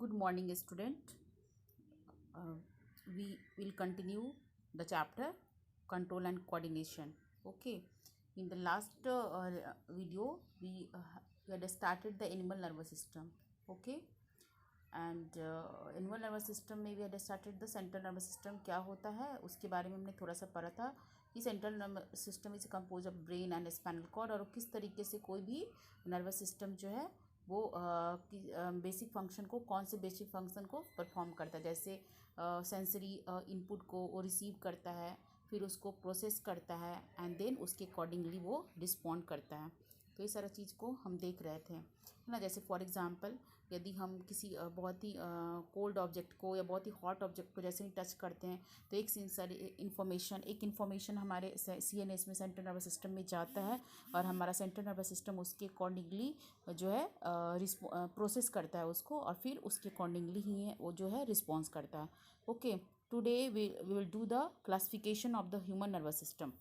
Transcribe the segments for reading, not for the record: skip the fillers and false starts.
Good morning, student. We will continue the chapter control and coordination. Okay. In the last video, we had started the animal nervous system. Okay. And animal nervous system में we had started the central nervous system क्या होता है उसके बारे में हमने थोड़ा सा पढ़ा था कि central nervous system is compose of brain and spinal cord और किस तरीके से कोई भी नर्वस सिस्टम जो है वो बेसिक फंक्शन को कौन से बेसिक फंक्शन को परफॉर्म करता है। जैसे सेंसरी इनपुट को वो रिसीव करता है, फिर उसको प्रोसेस करता है एंड देन उसके अकॉर्डिंगली वो रिस्पॉन्ड करता है। तो ये सारा चीज़ को हम देख रहे थे, है ना। जैसे फॉर एग्जांपल यदि हम किसी बहुत ही कोल्ड ऑब्जेक्ट को या बहुत ही हॉट ऑब्जेक्ट को जैसे ही टच करते हैं तो एक सेंसरी इन्फॉर्मेशन हमारे CNS में सेंट्रल नर्वस सिस्टम में जाता है और हमारा सेंट्रल नर्वस सिस्टम उसके अकॉर्डिंगली जो है प्रोसेस करता है उसको और फिर उसके अकॉर्डिंगली ही वो जो है रिस्पॉन्स करता है। Okay, today we will do the classification of the human nervous system.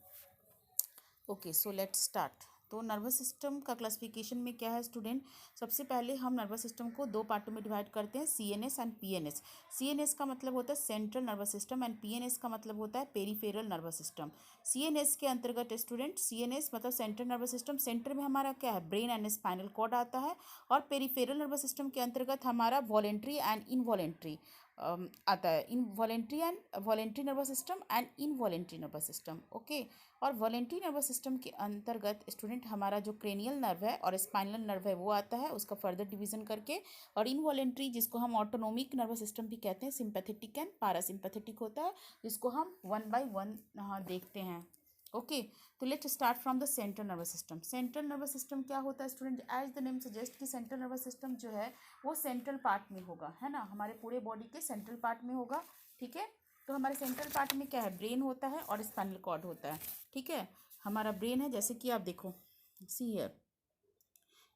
Okay, so let's start. तो नर्वस सिस्टम का क्लासिफिकेशन में क्या है स्टूडेंट, सबसे पहले हम नर्वस सिस्टम को दो पार्टों में डिवाइड करते हैं, CNS एंड PNS। CNS का मतलब होता है central nervous system and PNS का मतलब होता है पेरीफेरल नर्वस सिस्टम। CNS के अंतर्गत स्टूडेंट, CNS मतलब सेंट्रल नर्वस सिस्टम, सेंटर में हमारा क्या है ब्रेन एंड स्पाइनल कॉर्ड आता है और पेरीफेरल नर्वस सिस्टम के अंतर्गत हमारा वॉलेंट्री एंड इनवॉलेंट्री आता है, voluntary nervous system and involuntary nervous system. Okay, और वॉलेंट्री नर्वस सिस्टम के अंतर्गत स्टूडेंट हमारा जो क्रेनियल नर्व है और स्पाइनल नर्व है वो आता है, उसका फर्दर डिवीजन करके। और इनवॉलेंट्री जिसको हम ऑटोनोमिक नर्वस सिस्टम भी कहते हैं, सिंपैथेटिक एंड पैरासिम्पैथेटिक होता है, जिसको हम वन बाय वन देखते हैं। ओके, तो let's start from the central nervous system. Central nervous system क्या होता है student, as the name suggest कि सेंट्रल नर्वस सिस्टम जो है वो सेंट्रल पार्ट में होगा, है ना, हमारे पूरे बॉडी के सेंट्रल पार्ट में होगा। ठीक है, तो हमारे सेंट्रल पार्ट में क्या है, ब्रेन होता है और स्पाइनल कॉर्ड होता है। ठीक है, हमारा ब्रेन है, जैसे कि आप देखो, सी हियर,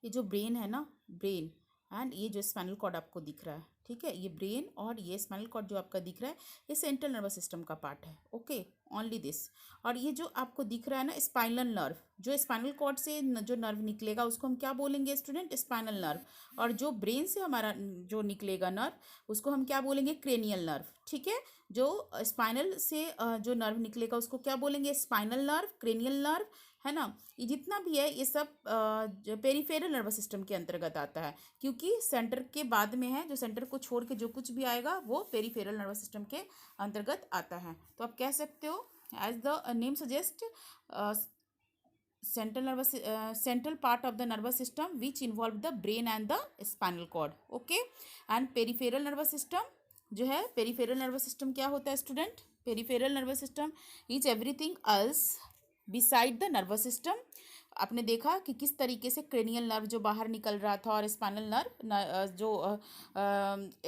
ये जो ब्रेन है ना, ब्रेन एंड ये जो स्पाइनल कॉर्ड आपको दिख रहा है, ठीक है, ये ब्रेन और ये स्पाइनल कॉर्ड जो आपका दिख रहा है ये सेंट्रल नर्वस सिस्टम का पार्ट है। Okay, only this. और ये जो आपको दिख रहा है ना स्पाइनल नर्व, जो स्पाइनल कॉर्ड से जो नर्व निकलेगा उसको हम क्या बोलेंगे स्टूडेंट, स्पाइनल नर्व। और जो ब्रेन से हमारा जो निकलेगा नर्व उसको हम क्या बोलेंगे, क्रेनियल नर्व। ठीक है, जो स्पाइनल से जो नर्व निकलेगा उसको क्या बोलेंगे, स्पाइनल नर्व, क्रेनियल नर्व, है ना। ये जितना भी है ये सब पेरीफेरल नर्वस सिस्टम के अंतर्गत आता है, क्योंकि सेंटर के बाद में है, जो सेंटर को छोड़ के जो कुछ भी आएगा वो पेरीफेरल नर्वस सिस्टम के अंतर्गत आता है। तो आप कह सकते हो as the name suggest, central part of the nervous system which involve the brain and the spinal cord. Okay, and peripheral nervous system जो है, पेरीफेरल नर्वस सिस्टम क्या होता है student, peripheral nervous system is everything else beside the nervous system. आपने देखा कि किस तरीके से क्रेनियल नर्व जो बाहर निकल रहा था और स्पाइनल नर्व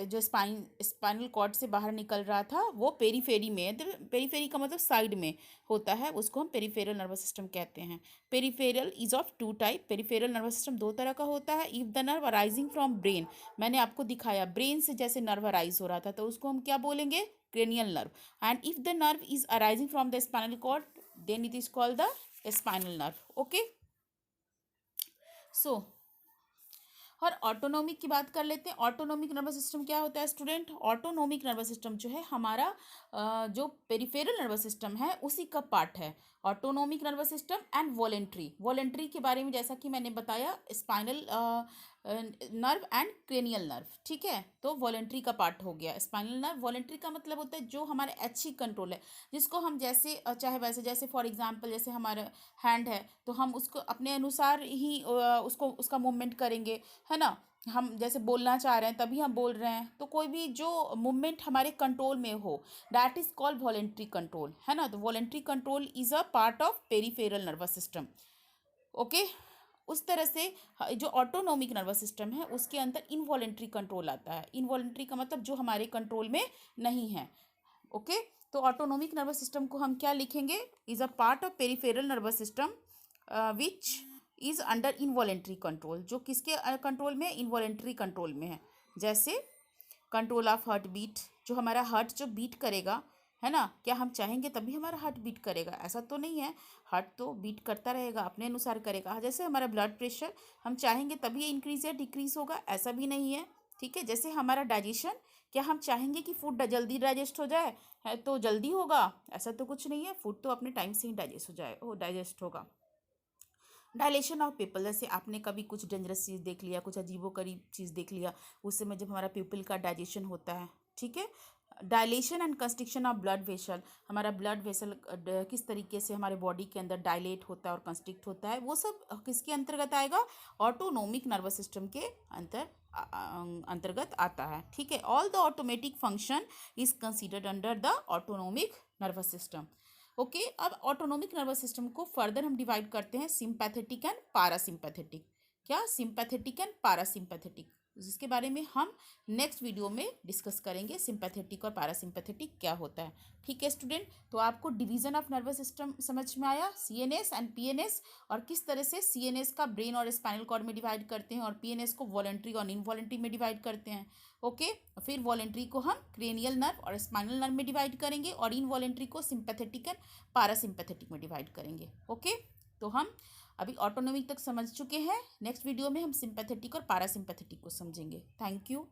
जो स्पाइनल कॉर्ड से बाहर निकल रहा था वो पेरीफेरी में, पेरीफेरी का मतलब साइड में होता है, उसको हम पेरीफेरल नर्वस सिस्टम कहते हैं। Peripheral is of two type, peripheral nervous system दो तरह का होता है। If the nerve arising from brain, मैंने आपको दिखाया ब्रेन से जैसे नर्व अराइज हो रहा था तो उसको हम क्या बोलेंगे, cranial nerve. And if the nerve is arising from the spinal cord then it is called the spinal nerve. Okay, so और ऑटोनोमिक की बात कर लेते हैं। ऑटोनोमिक नर्वस सिस्टम क्या होता है स्टूडेंट, ऑटोनोमिक नर्वस सिस्टम जो है हमारा जो पेरिफेरल नर्वस सिस्टम है उसी का पार्ट है। Autonomic nervous system and voluntary के बारे में जैसा कि मैंने बताया, spinal nerve and cranial nerve. ठीक है, तो वॉलेंट्री का पार्ट हो गया स्पाइनल नर्व। वॉलेंट्री का मतलब होता है जो हमारे ऐच्छिक कंट्रोल है, जिसको हम जैसे चाहे वैसे, जैसे फॉर एग्जांपल जैसे हमारा हैंड है तो हम उसको अपने अनुसार ही उसका मूवमेंट करेंगे, है ना। हम जैसे बोलना चाह रहे हैं तभी हम बोल रहे हैं, तो कोई भी जो मूवमेंट हमारे कंट्रोल में हो that is called voluntary control, है ना। तो voluntary control is a part of peripheral nervous system. Okay, उस तरह से जो ऑटोनोमिक नर्वस सिस्टम है उसके अंदर इनवॉलेंट्री कंट्रोल आता है। इनवॉलेंट्री का मतलब जो हमारे कंट्रोल में नहीं है। ओके, तो ऑटोनोमिक नर्वस सिस्टम को हम क्या लिखेंगे, is a part of peripheral nervous system which is under involuntary control, जो किसके कंट्रोल में, इनवॉलेंट्री कंट्रोल में है। जैसे कंट्रोल ऑफ हार्ट बीट, जो हमारा हार्ट जो बीट करेगा, है ना, क्या हम चाहेंगे तभी हमारा हार्ट बीट करेगा, ऐसा तो नहीं है। हार्ट तो बीट करता रहेगा, अपने अनुसार करेगा। जैसे हमारा ब्लड प्रेशर, हम चाहेंगे तभी इंक्रीज या डिक्रीज होगा, ऐसा भी नहीं है। ठीक है, जैसे हमारा डाइजेशन, क्या हम चाहेंगे कि फूड जल्दी डाइजेस्ट हो जाए है तो जल्दी होगा? ऐसा तो कुछ नहीं है, फूड तो अपने टाइम से ही डाइजेस्ट होगा। डायलेशन ऑफ पिपल, जैसे आपने कभी कुछ डेंजरस चीज़ देख लिया, कुछ अजीबोगरीब चीज़ देख लिया, उस समय जब हमारा पिपल का डाइजेशन होता है, ठीक है। Dilation and constriction of blood vessel, हमारा ब्लड वेसल किस तरीके से हमारे बॉडी के अंदर डायलेट होता है और कंस्ट्रिक्ट होता है, वो सब किसके अंतर्गत आएगा? ऑटोनोमिक नर्वस सिस्टम के अंतर्गत आता है, ठीक है। All the automatic function is considered under the autonomic nervous system. Okay, अब ऑटोनोमिक नर्वस सिस्टम को फर्दर हम डिवाइड करते हैं सिंपैथेटिक एंड पारासिम्पैथेटिक। क्या? सिंपैथेटिक एंड पारासिम्पैथेटिक, जिसके बारे में हम नेक्स्ट वीडियो में डिस्कस करेंगे, सिंपैथेटिक और पारासिम्पैथेटिक क्या होता है। ठीक है स्टूडेंट, तो आपको डिवीजन ऑफ नर्वस सिस्टम समझ में आया, सीएनएस एंड पीएनएस, और किस तरह से सीएनएस का ब्रेन और स्पाइनल कॉर्ड में डिवाइड करते हैं और पीएनएस को वॉलंटरी और इनवॉलंटरी में डिवाइड करते हैं। ओके, फिर वॉलेंट्री को हम क्रेनियल नर्व और स्पाइनल नर्व में डिवाइड करेंगे और इनवॉलेंट्री को सिंपैथेटिक एंड पारासिम्पैथेटिक में डिवाइड करेंगे। ओके, तो हम अभी ऑटोनोमिक तक समझ चुके हैं, नेक्स्ट वीडियो में हम सिंपैथेटिक और पारासिम्पैथेटिक को समझेंगे। Thank you.